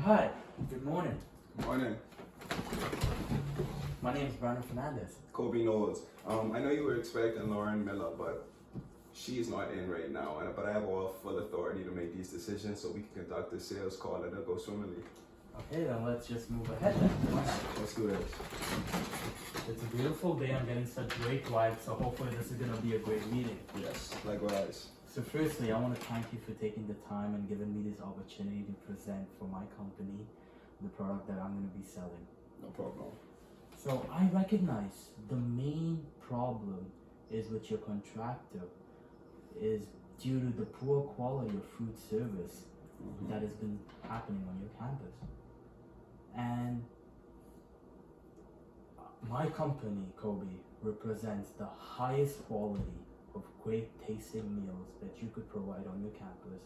Hi, good morning. Morning, My name is Brandon Fernandez. Kobe Knowles. I know you were expecting Lauren Miller, but she's not in right now. But I have all full authority to make these decisions, so we can conduct the sales call and it'll go swimmingly. Okay, then let's just move ahead then. Let's do this. It's a beautiful day. I'm getting such great vibes, so hopefully this is gonna be a great meeting. Yes, likewise. So firstly, I want to thank you for taking the time and giving me this opportunity to present for my company the product that I'm going to be selling. No problem. So I recognize the main problem is with your contractor is due to the poor quality of food service that has been happening on your campus. And my company, Kobe, represents the highest quality of great tasting meals that you could provide on your campus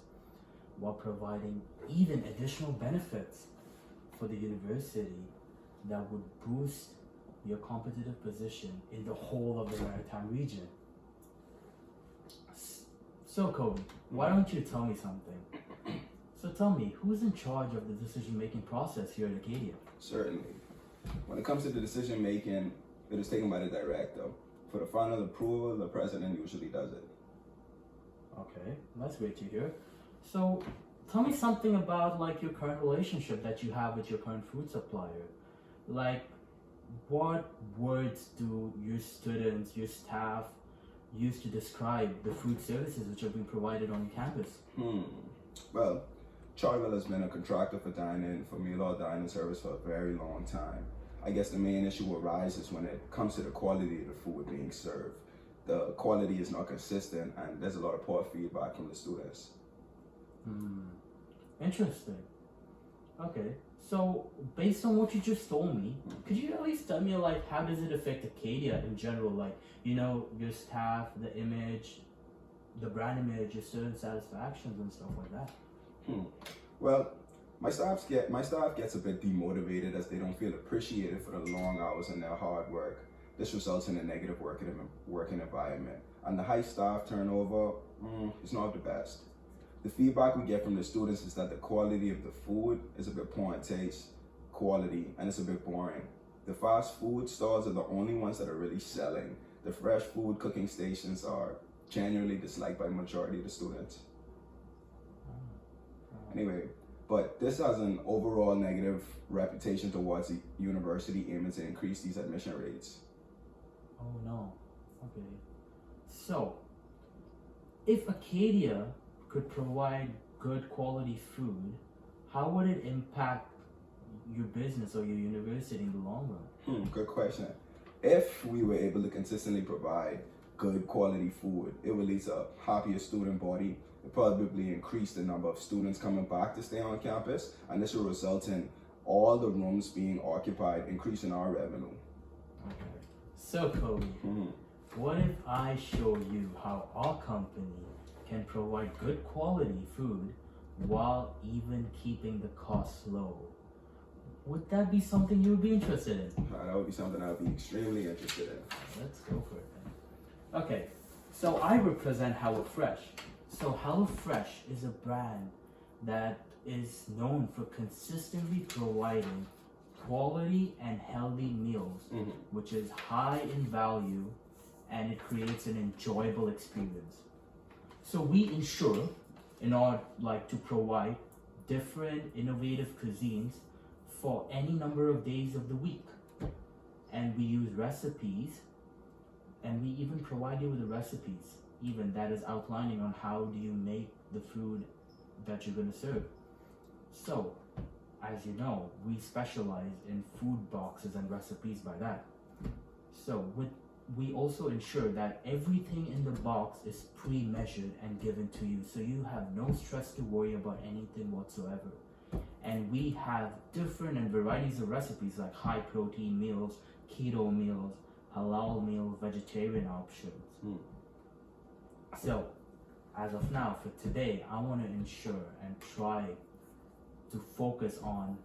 while providing even additional benefits for the university that would boost your competitive position in the whole of the maritime region. So Kobe, why don't you tell me something? So tell me, who's in charge of the decision-making process here at Acadia? Certainly. When it comes to the decision making, it is taken by the director. For the final approval, the president usually does it. Okay, that's great to hear. So tell me something about like your current relationship that you have with your current food supplier. Like, what words do your students, your staff use to describe the food services which are being provided on campus? Well, Chartwell has been a contractor for meal or dining service for a very long time. I guess the main issue arises when it comes to the quality of the food being served. The quality is not consistent and there's a lot of poor feedback from the students. Interesting. Okay, so based on what you just told me, could you at least tell me like how does it affect Acadia in general? Like, you know, your staff, the image, the brand image, your student satisfactions and stuff like that. Well, my staff gets a bit demotivated as they don't feel appreciated for the long hours and their hard work. This results in a negative working environment. And the high staff turnover is not the best. The feedback we get from the students is that the quality of the food is a bit poor in taste, quality, and it's a bit boring. The fast food stores are the only ones that are really selling. The fresh food cooking stations are genuinely disliked by the majority of the students. Anyway, but this has an overall negative reputation towards the university aiming to increase these admission rates. Oh no. Okay. So, if Acadia could provide good quality food, how would it impact your business or your university in the long run? Good question. If we were able to consistently provide good quality food, it would lead to a happier student body. It probably increase the number of students coming back to stay on campus, and this will result in all the rooms being occupied, increasing our revenue. Okay. So Kobe, what if I show you how our company can provide good quality food while even keeping the costs low? Would that be something you would be interested in? That would be something I would be extremely interested in. Let's go for it then. Okay, so I represent HelloFresh. So HelloFresh is a brand that is known for consistently providing quality and healthy meals, which is high in value and it creates an enjoyable experience. So we ensure in order to provide different innovative cuisines for any number of days of the week. And we use recipes and we even provide you with the recipes even that is outlining on how do you make the food that you're going to serve. So, as you know, we specialize in food boxes and recipes by that. So, we also ensure that everything in the box is pre-measured and given to you, so you have no stress to worry about anything whatsoever. And we have different and varieties of recipes like high protein meals, keto meals, halal meals, vegetarian options. So, as of now, for today, I want to ensure and try to focus on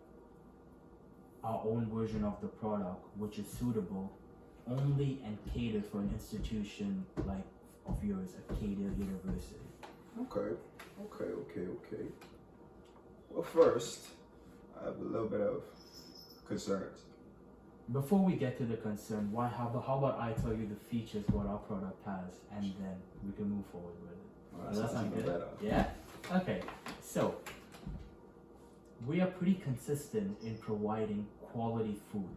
our own version of the product, which is suitable only and catered for an institution like of yours, Acadia University. Okay. Well, first, I have a little bit of concerns. Before we get to the concern, how about I tell you the features what our product has, and then we can move forward with it. Well, Does that sounds sound even good? better. Yeah? Okay. So, we are pretty consistent in providing quality food.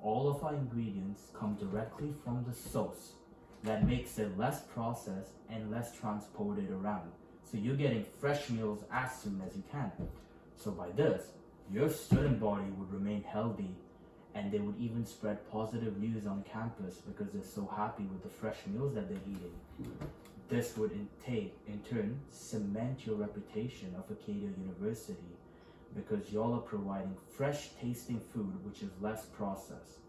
All of our ingredients come directly from the source. That makes it less processed and less transported around. So you're getting fresh meals as soon as you can. So by this, your student body would remain healthy, and they would even spread positive news on campus because they're so happy with the fresh meals that they're eating. This would in turn cement your reputation of Acadia University because y'all are providing fresh tasting food which is less processed.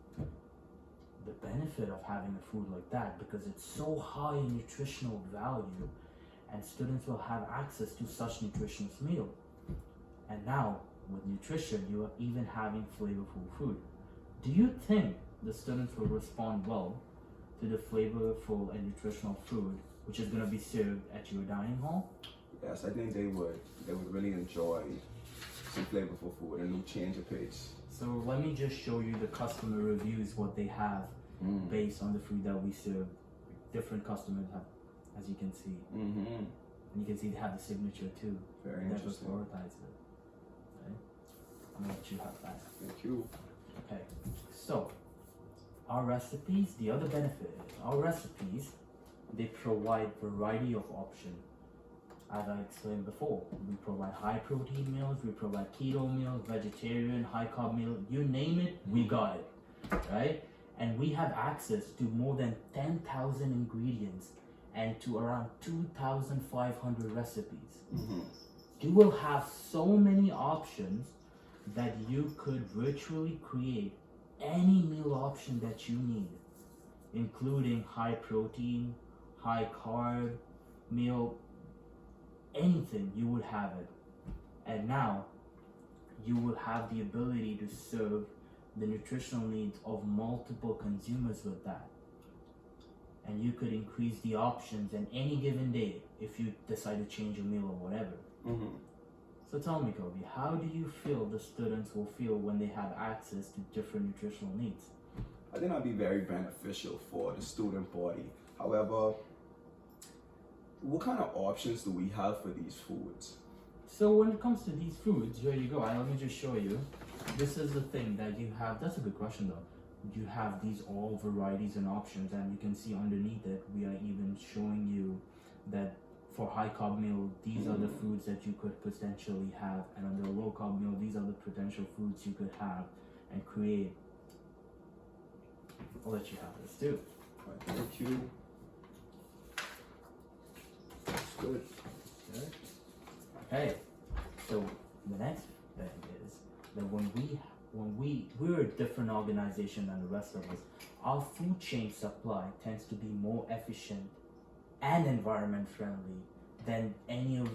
The benefit of having a food like that, because it's so high in nutritional value, and students will have access to such nutritious meal. And now with nutrition, you are even having flavorful food. Do you think the students will respond well to the flavorful and nutritional food which is going to be served at your dining hall? Yes, I think they would. They would really enjoy some flavorful food, a new change of pace. So let me just show you the customer reviews, what they have based on the food that we serve. Different customers have, as you can see. Mm-hmm. And you can see they have the signature too. Very Never interesting. prioritize it. Okay? I'm gonna let you have that. Thank you. Okay. So our recipes, the other benefit is our recipes, they provide variety of options. As I explained before, we provide high protein meals, we provide keto meals, vegetarian, high carb meal, you name it, we got it, right? And we have access to more than 10,000 ingredients and to around 2,500 recipes. Mm-hmm. You will have so many options that you could virtually create any meal option that you need, including high protein, high carb meal, anything, you would have it. And now you will have the ability to serve the nutritional needs of multiple consumers with that. And you could increase the options in any given day if you decide to change your meal or whatever. Mm-hmm. So tell me, Kobe, how do you feel the students will feel when they have access to different nutritional needs? I think that'd be very beneficial for the student body. However, what kind of options do we have for these foods? So when it comes to these foods, here you go. Let me just show you. This is the thing that you have. That's a good question though. You have these all varieties and options, and you can see underneath it, we are even showing you that for high carb meal, these are the foods that you could potentially have, and on the low carb meal, these are the potential foods you could have and create. I'll let you have this too. Thank you. That's good. Good. Okay. So the next thing is that we're a different organization than the rest of us. Our food chain supply tends to be more efficient and environment friendly than any of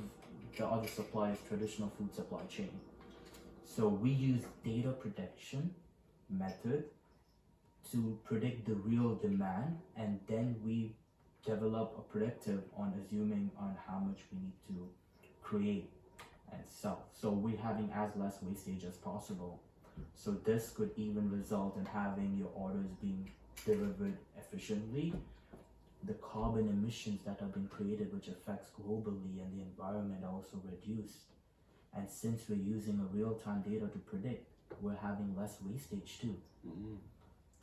the other suppliers' traditional food supply chain. So we use data prediction method to predict the real demand, and then we develop a predictive on assuming on how much we need to create and sell. So we're having as less wastage as possible. So this could even result in having your orders being delivered efficiently. The carbon emissions that have been created, which affects globally and the environment, are also reduced. And since we're using a real-time data to predict, we're having less wastage too. Mm-hmm.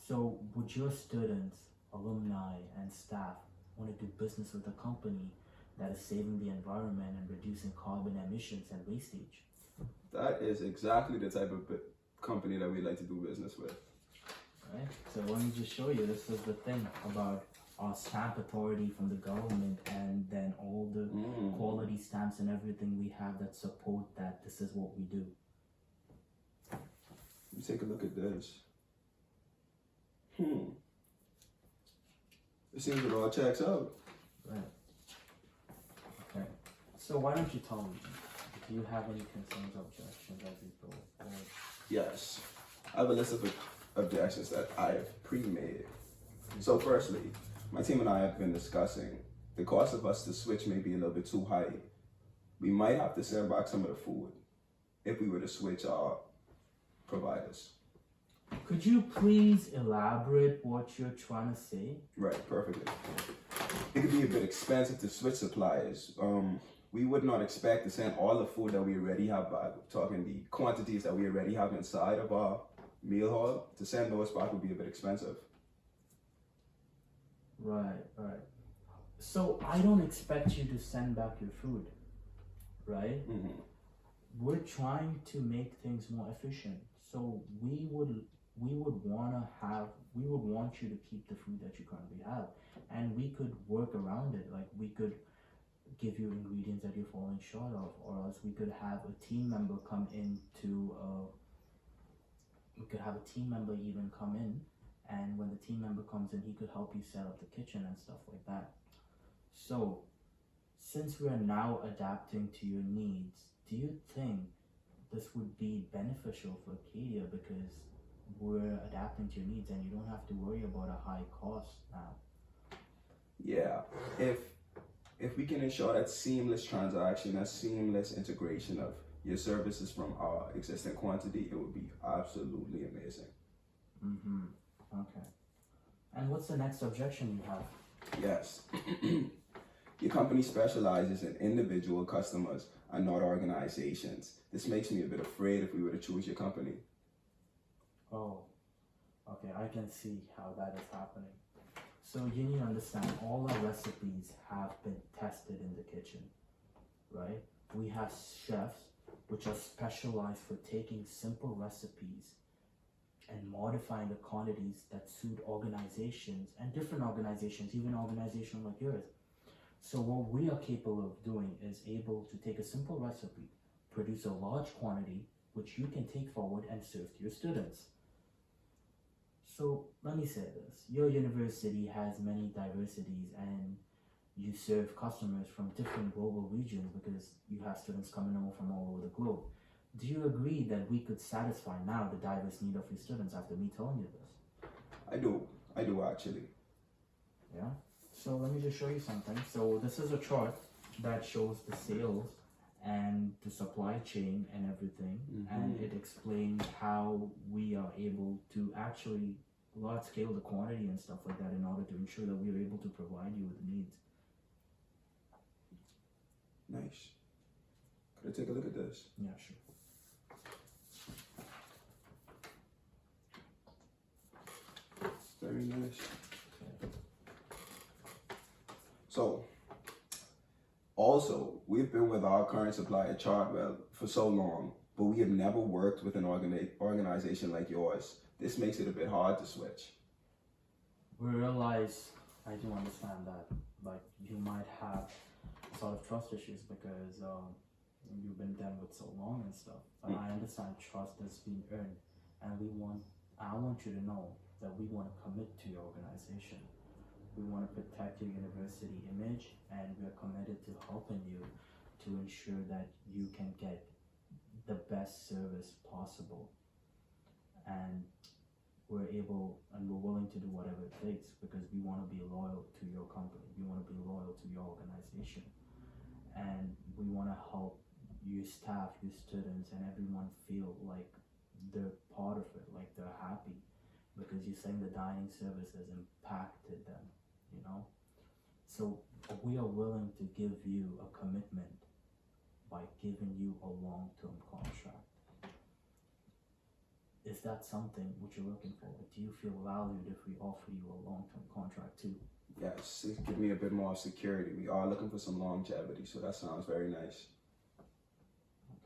So would your students, alumni, and staff want to do business with a company that is saving the environment and reducing carbon emissions and wastage? That is exactly the type of company that we like to do business with. Right? So let me just show you. This is the thing about our stamp authority from the government, and then all the quality stamps and everything we have that support that this is what we do. Let me take a look at this. It seems it all checks out. Right. Okay. So why don't you tell me, do you have any concerns or objections as we go forward? Yes. I have a list of objections that I have pre-made. So firstly, my team and I have been discussing the cost of us to switch may be a little bit too high. We might have to send back some of the food if we were to switch our providers. Could you please elaborate what you're trying to say? Right, perfectly. It could be a bit expensive to switch suppliers. We would not expect to send all the food that we already have back. Talking the quantities that we already have inside of our meal hall, to send those back would be a bit expensive. Right, right. So I don't expect you to send back your food, right? Mm-hmm. We're trying to make things more efficient. So we would want you to keep the food that you currently have, and we could work around it. Like we could give you ingredients that you're falling short of, or else we could have a team member come in we could have a team member even come in, and when the team member comes in, he could help you set up the kitchen and stuff like that. So since we are now adapting to your needs, do you think this would be beneficial for Acadia, because we're adapting to your needs and you don't have to worry about a high cost now? Yeah, if we can ensure that seamless transaction, that seamless integration of your services from our existing quantity, it would be absolutely amazing. Mm-hmm. Okay. And what's the next objection you have? Yes. Your company specializes in individual customers and not organizations. This makes me a bit afraid if we were to choose your company. Oh, okay, I can see how that is happening. So you need to understand, all our recipes have been tested in the kitchen, right? We have chefs which are specialized for taking simple recipes and modifying the quantities that suit organizations, and different organizations, even an organization like yours. So what we are capable of doing is able to take a simple recipe, produce a large quantity, which you can take forward and serve to your students. So let me say this, your university has many diversities, and you serve customers from different global regions because you have students coming over from all over the globe. Do you agree that we could satisfy now the diverse need of your students after me telling you this? I do actually. Yeah? So let me just show you something. So this is a chart that shows the sales and the supply chain and everything, and it explains how we are able to actually large scale the quantity and stuff like that in order to ensure that we are able to provide you with the needs. Nice. Could I take a look at this? Yeah, sure. Very nice. So, also, we've been with our current supplier, Chartwell, for so long, but we have never worked with an organization like yours. This makes it a bit hard to switch. We realize, I do understand that, like, you might have sort of trust issues because you've been done with so long and stuff. But I understand trust has been earned, and I want you to know that we want to commit to your organization. We want to protect your university image, and we're committed to helping you to ensure that you can get the best service possible. And we're willing to do whatever it takes because we want to be loyal to your company. We want to be loyal to your organization. And we want to help your staff, your students, and everyone feel like they're part of it, like they're happy. Because you're saying the dining service has impacted them, you know? So we are willing to give you a commitment by giving you a long-term contract. Is that something which you're looking for? Do you feel valued if we offer you a long-term contract too? Yes, it give me a bit more security. We are looking for some longevity, so that sounds very nice.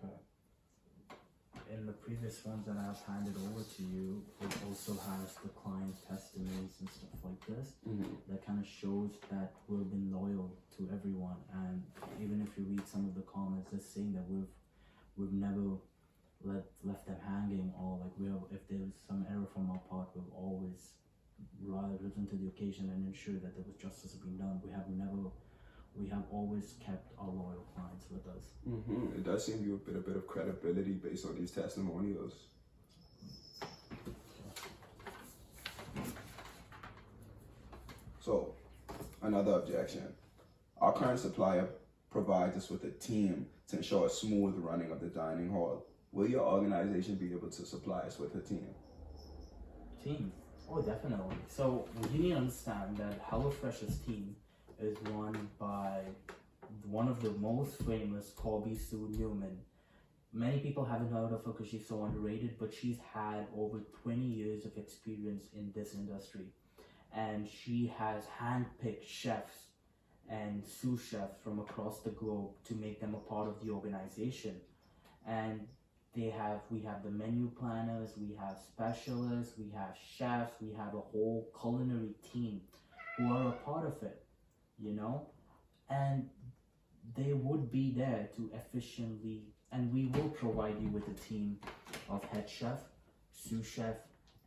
Okay. In the previous ones that I've handed over to you, it also has the client testimonies and stuff like this. That kind of shows that we've been loyal to everyone, and even if you read some of the comments, it's saying that we've never left them hanging, or like if there's some error from our part, we've always risen to the occasion and ensured that there was justice being done. We have always kept our loyal clients with us. It does seem you have a bit of credibility based on these testimonials. So, another objection. Our current supplier provides us with a team to ensure a smooth running of the dining hall. will your organization be able to supply us with a team? Team. Oh, definitely. So you need to understand that HelloFresh's team is run by one of the most famous, Colby Sue Newman. Many people haven't heard of her because she's so underrated, but she's had over 20 years of experience in this industry. And she has handpicked chefs and sous chefs from across the globe to make them a part of the organization. And we have the menu planners, we have specialists, we have chefs, we have a whole culinary team who are a part of it, you know? And they would be there to efficiently, and we will provide you with a team of head chef, sous chef,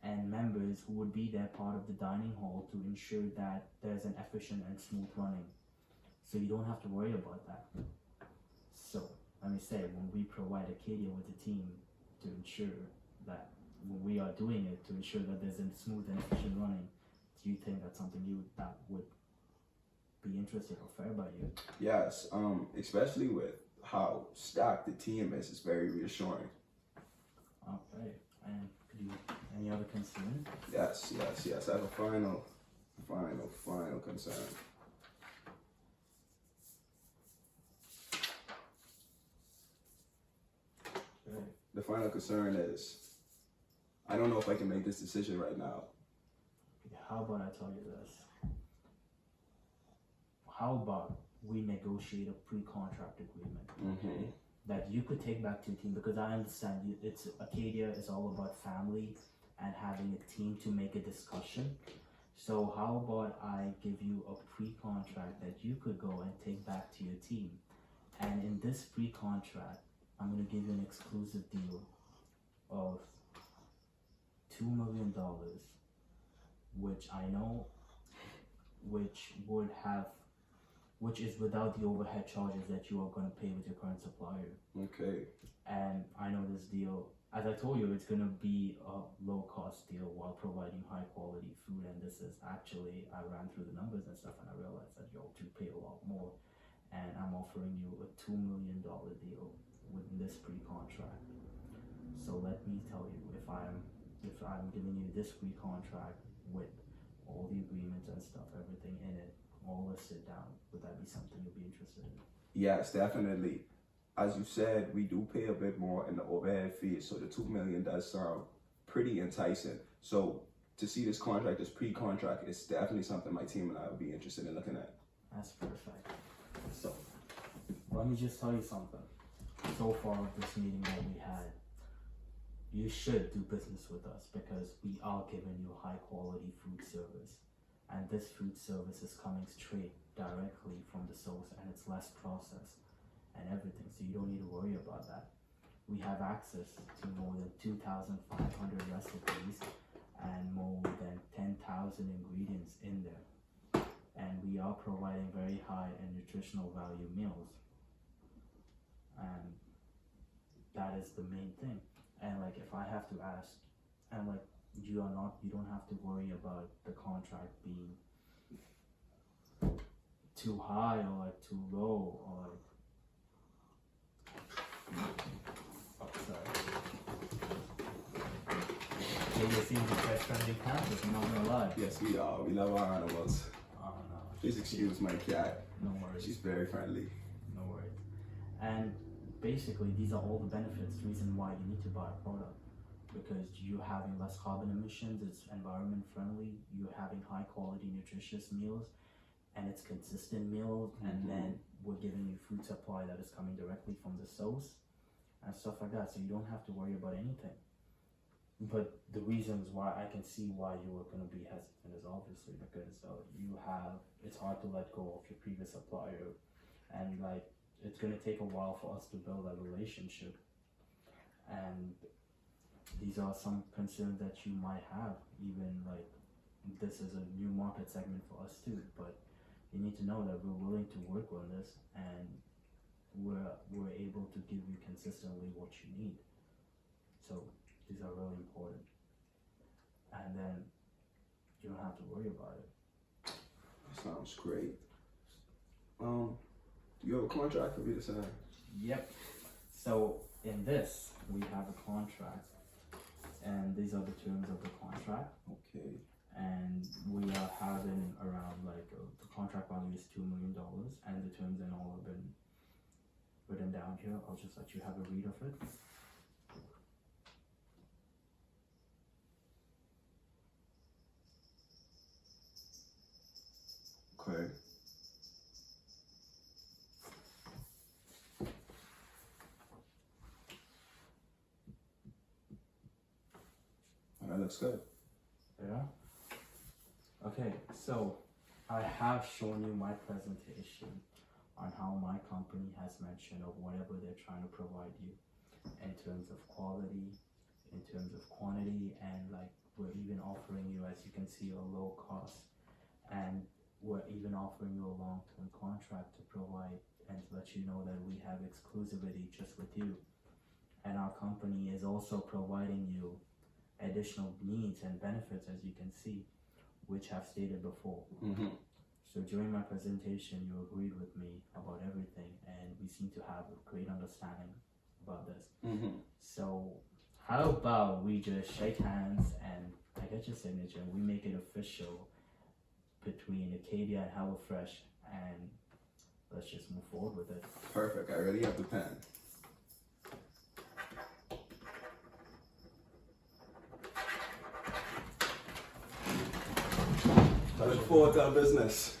and members who would be there part of the dining hall to ensure that there's an efficient and smooth running. So you don't have to worry about that. So let me say, when we provide Acadia with a team to ensure that when we are doing it, to ensure that there's a smooth and efficient running, do you think that's something that would be interested or fair by you? Yes, especially with how stacked the team is, it's very reassuring. Okay, and could you, any other concern? Yes. I have a final concern. Okay. The final concern is, I don't know if I can make this decision right now. How about I tell you this? How about we negotiate a pre-contract agreement, okay? That you could take back to your team, because I understand it's Acadia is all about family and having a team to make a discussion. So how about I give you a pre-contract that you could go and take back to your team, and in this pre-contract, I'm gonna give you an exclusive deal of $2 million, which I know, which is without the overhead charges that you are going to pay with your current supplier. Okay. And I know this deal, as I told you, it's going to be a low cost deal while providing high quality food. And this is actually, I ran through the numbers and stuff and I realized that you'll pay a lot more. And I'm offering you a $2 million deal with this pre-contract. So let me tell you, if I'm giving you this pre-contract with all the agreements and stuff, everything in it, all listed down, would that be something you'd be interested in? Yes, definitely. As you said, we do pay a bit more in the overhead fees, so the $2 million does sound pretty enticing. So to see this contract, this pre-contract, is definitely something my team and I would be interested in looking at. That's perfect. So let me just tell you something. So far with this meeting that we had, you should do business with us because we are giving you high quality food service. And this food service is coming straight directly from the source, and it's less processed and everything, so you don't need to worry about that. We have access to more than 2,500 recipes and more than 10,000 ingredients in there. And we are providing very high and nutritional value meals. And that is the main thing. And like, if I have to ask, and like, you don't have to worry about the contract being too high or like too low or like, oh, sorry. You seem to be pet friendly campus, I'm not gonna lie. Yes, we are. We love our animals. Oh no. Please excuse my cat. No worries. She's very friendly. No worries. And basically, these are all the benefits, the reason why you need to buy a product. Because you're having less carbon emissions, it's environment friendly, you're having high quality nutritious meals, and it's consistent meals, and then we're giving you food supply that is coming directly from the source and stuff like that, so you don't have to worry about anything. But the reasons why I can see why you were going to be hesitant is obviously because it's hard to let go of your previous supplier, and like it's going to take a while for us to build a relationship, and these are some concerns that you might have. Even like this is a new market segment for us too, but you need to know that we're willing to work on this, and we're able to give you consistently what you need. So these are really important, and then you don't have to worry about it. Sounds great. Do you have a contract for me to sign? Yep. So in this, we have a contract, and these are the terms of the contract. Okay. And we are having around the contract value is $2 million, and the terms and all have been written down here. I'll just let you have a read of it. Okay. That looks good. Yeah. Okay, so I have shown you my presentation on how my company has mentioned of whatever they're trying to provide you in terms of quality, in terms of quantity, and we're even offering you, as you can see, a low cost, and we're even offering you a long-term contract to provide and to let you know that we have exclusivity just with you. And our company is also providing you additional needs and benefits, as you can see, which I've stated before. Mm-hmm. So during my presentation, you agreed with me about everything, and we seem to have a great understanding about this. Mm-hmm. So how about we just shake hands and I get your signature and we make it official between Acadia and HelloFresh, and let's just move forward with it. Perfect. I already have the pen. I look forward to our business.